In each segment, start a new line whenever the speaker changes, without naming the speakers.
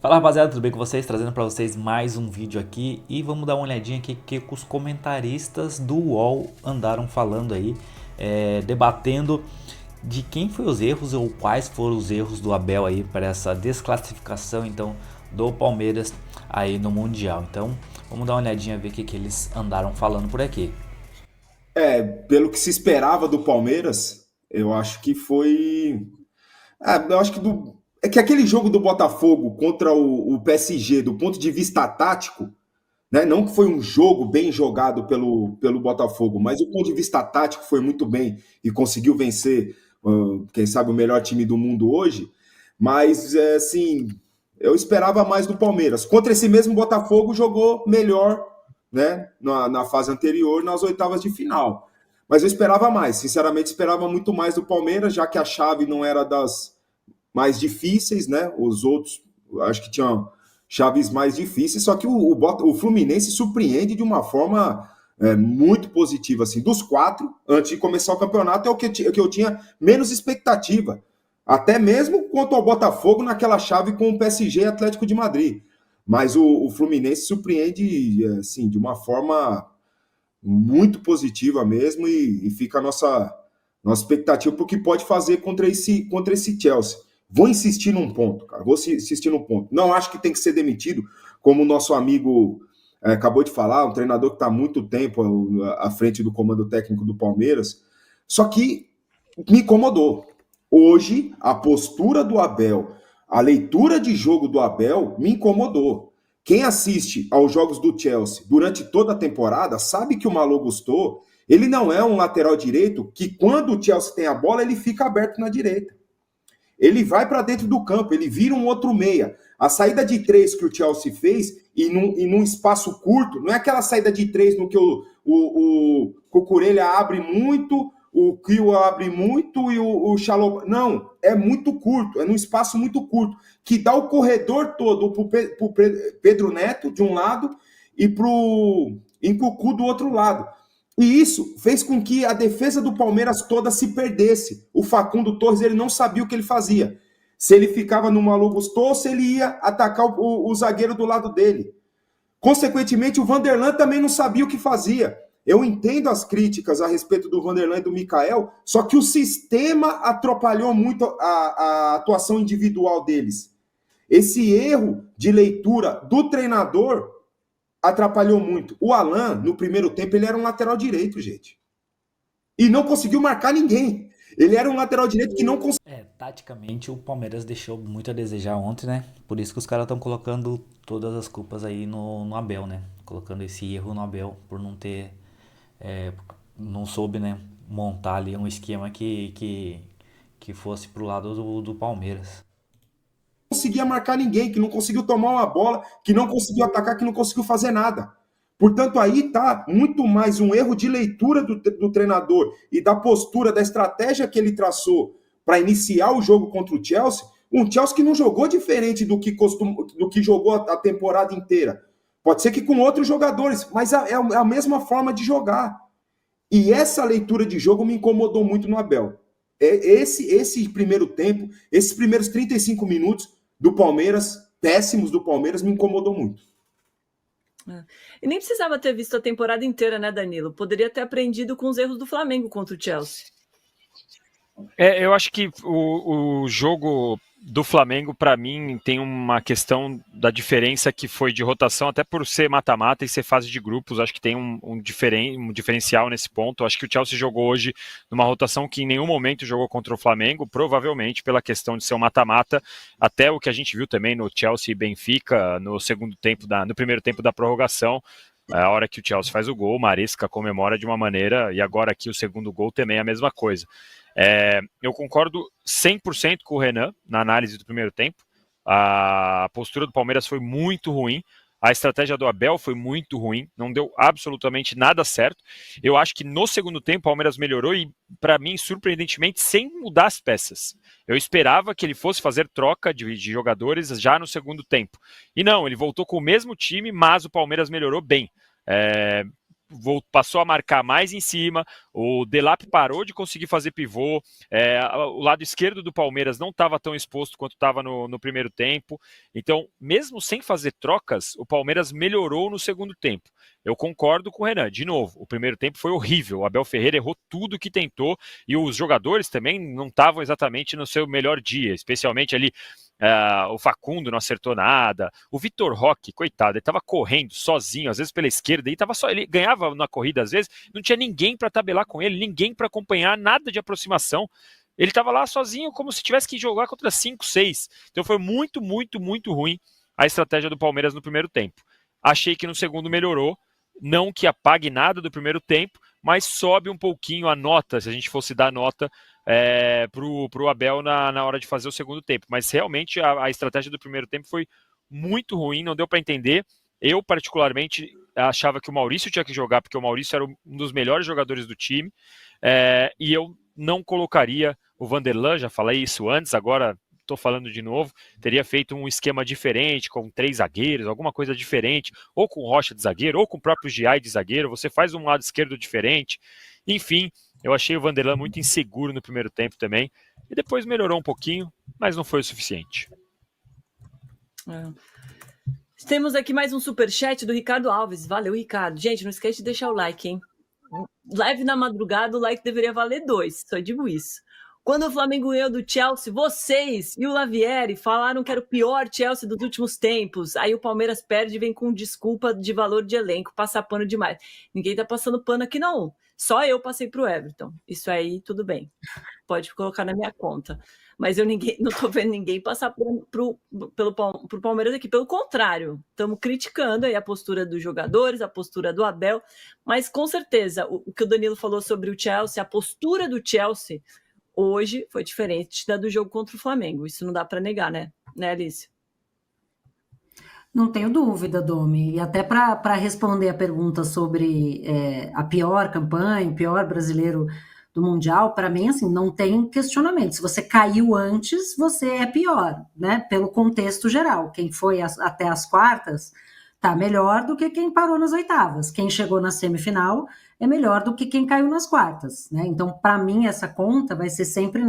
Fala rapaziada, tudo bem com vocês? Trazendo pra vocês mais um vídeo aqui e vamos dar uma olhadinha aqui que os comentaristas do UOL andaram falando aí, debatendo de quem foi os erros ou quais foram os erros do Abel aí para essa desclassificação então do Palmeiras aí no Mundial. Então vamos dar uma olhadinha ver o que eles andaram falando por aqui.
Pelo que se esperava do Palmeiras, eu acho que foi. Eu acho que é que aquele jogo do Botafogo contra o PSG, do ponto de vista tático, né? Não que foi um jogo bem jogado pelo Botafogo, mas do ponto de vista tático foi muito bem e conseguiu vencer, quem sabe, o melhor time do mundo hoje. Mas, assim, eu esperava mais do Palmeiras. Contra esse mesmo Botafogo, jogou melhor, né? Na fase anterior, nas oitavas de final. Mas eu esperava mais, sinceramente, esperava muito mais do Palmeiras, já que a chave não era das mais difíceis, né? Os outros, acho que tinham chaves mais difíceis, só que o Fluminense surpreende de uma forma muito positiva, assim, dos quatro, antes de começar o campeonato, é o que eu tinha menos expectativa, até mesmo quanto ao Botafogo naquela chave com o PSG e Atlético de Madrid, mas o Fluminense surpreende, assim, de uma forma muito positiva mesmo, e fica a nossa expectativa para o que pode fazer contra esse Chelsea. Vou insistir num ponto, cara. Vou insistir num ponto. Não acho que tem que ser demitido, como o nosso amigo acabou de falar, um treinador que está há muito tempo à frente do comando técnico do Palmeiras. Só que me incomodou. Hoje, a postura do Abel, a leitura de jogo do Abel me incomodou. Quem assiste aos jogos do Chelsea durante toda a temporada sabe que o Malo Gusto, ele não é um lateral direito que, quando o Chelsea tem a bola, ele fica aberto na direita. Ele vai para dentro do campo, ele vira um outro meia. A saída de três que o Chelsea fez, e num espaço curto, não é aquela saída de três no que o Cucurella abre muito, o Kio abre muito e o Chalobah. Não, é muito curto, é num espaço muito curto, que dá o corredor todo para o Pedro Neto, de um lado, e para o Nkunku do outro lado. E isso fez com que a defesa do Palmeiras toda se perdesse. O Facundo Torres, ele não sabia o que ele fazia. Se ele ficava no Malo Gusto ou se ele ia atacar o zagueiro do lado dele. Consequentemente, o Vanderlan também não sabia o que fazia. Eu entendo as críticas a respeito do Vanderlan e do Mikael, só que o sistema atrapalhou muito a atuação individual deles. Esse erro de leitura do treinador atrapalhou muito. O Alan, no primeiro tempo, ele era um lateral direito, gente. E não conseguiu marcar ninguém. Ele era um lateral direito que não conseguiu.
Taticamente o Palmeiras deixou muito a desejar ontem, né? Por isso que os caras estão colocando todas as culpas aí no Abel, né? Colocando esse erro no Abel por não ter, é, não soube, né? Montar ali um esquema que fosse pro lado do Palmeiras.
Conseguia marcar ninguém, que não conseguiu tomar uma bola, que não conseguiu atacar, que não conseguiu fazer nada. Portanto, aí está muito mais um erro de leitura do treinador e da postura, da estratégia que ele traçou para iniciar o jogo contra o Chelsea. Um Chelsea que não jogou diferente do que jogou a temporada inteira. Pode ser que com outros jogadores, mas é a mesma forma de jogar. E essa leitura de jogo me incomodou muito no Abel. Esse primeiro tempo, esses primeiros 35 minutos do Palmeiras, péssimos do Palmeiras, me incomodou muito.
E nem precisava ter visto a temporada inteira, né, Danilo? Poderia ter aprendido com os erros do Flamengo contra o Chelsea.
Eu acho que o jogo do Flamengo, para mim, tem uma questão da diferença que foi de rotação, até por ser mata-mata e ser fase de grupos. Acho que tem um diferencial nesse ponto. Acho que o Chelsea jogou hoje numa rotação que em nenhum momento jogou contra o Flamengo, provavelmente pela questão de ser um mata-mata, até o que a gente viu também no Chelsea e Benfica, no primeiro tempo da prorrogação. A hora que o Chelsea faz o gol, o Maresca comemora de uma maneira, e agora aqui o segundo gol também é a mesma coisa. Eu concordo 100% com o Renan na análise do primeiro tempo. A postura do Palmeiras foi muito ruim. A estratégia do Abel foi muito ruim. Não deu absolutamente nada certo. Eu acho que no segundo tempo o Palmeiras melhorou e, para mim, surpreendentemente, sem mudar as peças. Eu esperava que ele fosse fazer troca de jogadores já no segundo tempo. E não, ele voltou com o mesmo time, mas o Palmeiras melhorou bem. passou a marcar mais em cima, o Delap parou de conseguir fazer pivô, o lado esquerdo do Palmeiras não estava tão exposto quanto estava no primeiro tempo. Então, mesmo sem fazer trocas, o Palmeiras melhorou no segundo tempo. Eu concordo com o Renan, de novo, o primeiro tempo foi horrível, o Abel Ferreira errou tudo que tentou e os jogadores também não estavam exatamente no seu melhor dia, especialmente ali o Facundo não acertou nada, o Vitor Roque, coitado, ele estava correndo sozinho, às vezes pela esquerda, e ele ganhava na corrida às vezes, não tinha ninguém para tabelar com ele, ninguém para acompanhar, nada de aproximação. Ele estava lá sozinho, como se tivesse que jogar contra 5, 6. Então foi muito, muito, muito ruim a estratégia do Palmeiras no primeiro tempo. Achei que no segundo melhorou, não que apague nada do primeiro tempo, mas sobe um pouquinho a nota, se a gente fosse dar nota pro Abel na hora de fazer o segundo tempo. Mas realmente a estratégia do primeiro tempo foi muito ruim, não deu para entender. Eu, particularmente, achava que o Maurício tinha que jogar, porque o Maurício era um dos melhores jogadores do time, e eu não colocaria o Vanderlan, já falei isso antes, agora estou falando de novo, teria feito um esquema diferente, com 3 zagueiros, alguma coisa diferente, ou com Rocha de zagueiro, ou com o próprio Giai de zagueiro, você faz um lado esquerdo diferente, enfim, eu achei o Vanderlan muito inseguro no primeiro tempo também, e depois melhorou um pouquinho, mas não foi o suficiente.
Temos aqui mais um superchat do Ricardo Alves. Valeu, Ricardo. Gente, não esquece de deixar o like, hein? Live na madrugada, o like deveria valer 2, só digo isso. Quando o Flamengo ganhou do Chelsea, vocês e o Lavieri falaram que era o pior Chelsea dos últimos tempos. Aí o Palmeiras perde e vem com desculpa de valor de elenco, passar pano demais. Ninguém tá passando pano aqui, não. Só eu passei pro Everton. Isso aí, tudo bem. Pode colocar na minha conta. Mas eu não tô vendo ninguém passar pro Palmeiras aqui. Pelo contrário, estamos criticando aí a postura dos jogadores, a postura do Abel. Mas, com certeza, o que o Danilo falou sobre o Chelsea, a postura do Chelsea hoje foi diferente da do jogo contra o Flamengo. Isso não dá para negar, né, Alice?
Não tenho dúvida, Domi. E até para responder a pergunta sobre a pior campanha, o pior brasileiro do Mundial, para mim, assim, não tem questionamento. Se você caiu antes, você é pior, né? Pelo contexto geral. Quem foi até as quartas tá melhor do que quem parou nas oitavas. Quem chegou na semifinal é melhor do que quem caiu nas quartas, né? Então, para mim, essa conta vai ser sempre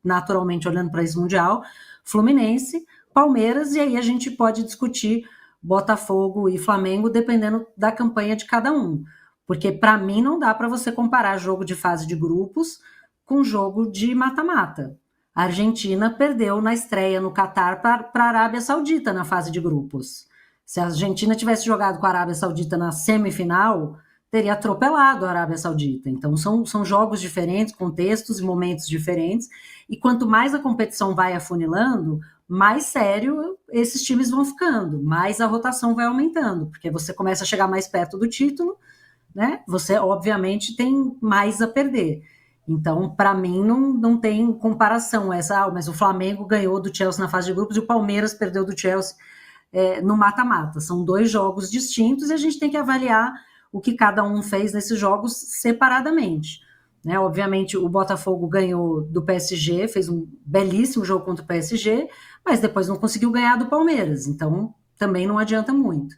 naturalmente, olhando para esse Mundial, Fluminense, Palmeiras, e aí a gente pode discutir Botafogo e Flamengo, dependendo da campanha de cada um. Porque, para mim, não dá para você comparar jogo de fase de grupos com jogo de mata-mata. A Argentina perdeu na estreia no Catar para a Arábia Saudita na fase de grupos. Se a Argentina tivesse jogado com a Arábia Saudita na semifinal, teria atropelado a Arábia Saudita. Então, são jogos diferentes, contextos e momentos diferentes. E quanto mais a competição vai afunilando, mais sério esses times vão ficando, mais a rotação vai aumentando, porque você começa a chegar mais perto do título, né? Você, obviamente, tem mais a perder. Então, para mim, não tem comparação. Mas o Flamengo ganhou do Chelsea na fase de grupos e o Palmeiras perdeu do Chelsea no mata-mata. São 2 jogos distintos e a gente tem que avaliar o que cada um fez nesses jogos separadamente. Né? Obviamente, o Botafogo ganhou do PSG, fez um belíssimo jogo contra o PSG, mas depois não conseguiu ganhar do Palmeiras. Então, também não adianta muito.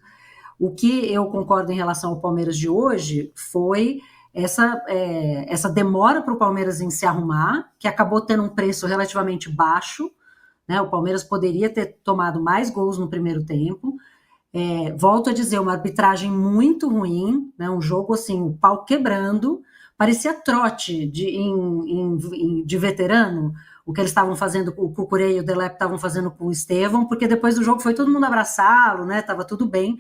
O que eu concordo em relação ao Palmeiras de hoje foi essa demora para o Palmeiras em se arrumar, que acabou tendo um preço relativamente baixo, né? O Palmeiras poderia ter tomado mais gols no primeiro tempo. Volto a dizer, uma arbitragem muito ruim, né? Um jogo assim, o pau quebrando, parecia trote de veterano, o que eles estavam fazendo, o Cucurella e o Delep estavam fazendo com o Estevão, porque depois do jogo foi todo mundo abraçá-lo, né? Tava tudo bem.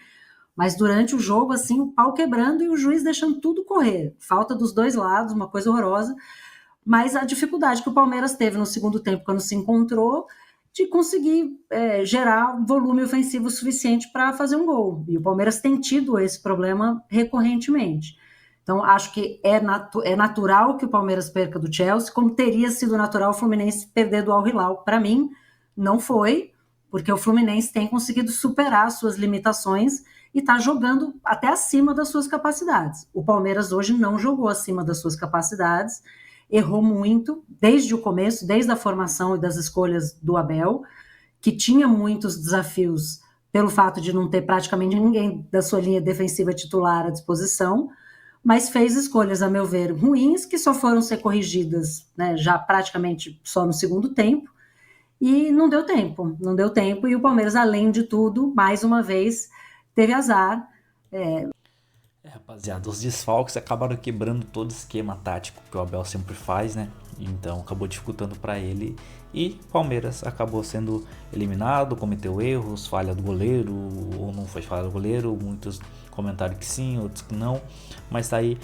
Mas durante o jogo, assim, o pau quebrando e o juiz deixando tudo correr. Falta dos 2 lados, uma coisa horrorosa. Mas a dificuldade que o Palmeiras teve no segundo tempo, quando se encontrou, de conseguir gerar volume ofensivo suficiente para fazer um gol. E o Palmeiras tem tido esse problema recorrentemente. Então, acho que é natural que o Palmeiras perca do Chelsea, como teria sido natural o Fluminense perder do Al Hilal. Para mim, não foi, porque o Fluminense tem conseguido superar as suas limitações e está jogando até acima das suas capacidades. O Palmeiras hoje não jogou acima das suas capacidades, errou muito, desde o começo, desde a formação e das escolhas do Abel, que tinha muitos desafios pelo fato de não ter praticamente ninguém da sua linha defensiva titular à disposição, mas fez escolhas, a meu ver, ruins, que só foram ser corrigidas, né, já praticamente só no segundo tempo, e não deu tempo, e o Palmeiras, além de tudo, mais uma vez, teve azar.
Rapaziada, os desfalques acabaram quebrando todo o esquema tático que o Abel sempre faz, né? Então acabou dificultando para ele e Palmeiras acabou sendo eliminado, cometeu erros, falha do goleiro ou não foi falha do goleiro, muitos comentaram que sim, outros que não, mas tá aí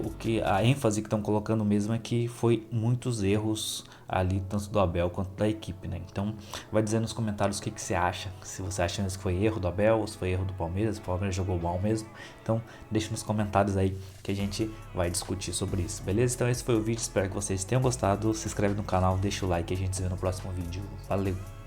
o que a ênfase que estão colocando mesmo é que foi muitos erros ali, tanto do Abel quanto da equipe, né? Então vai dizer nos comentários o que você acha, se você acha que foi erro do Abel ou se foi erro do Palmeiras, o Palmeiras jogou mal mesmo. Então deixa nos comentários aí que a gente vai discutir sobre isso, beleza? Então esse foi o vídeo, espero que vocês tenham gostado, se inscreve no canal, deixa o like e a gente se vê no próximo vídeo, valeu!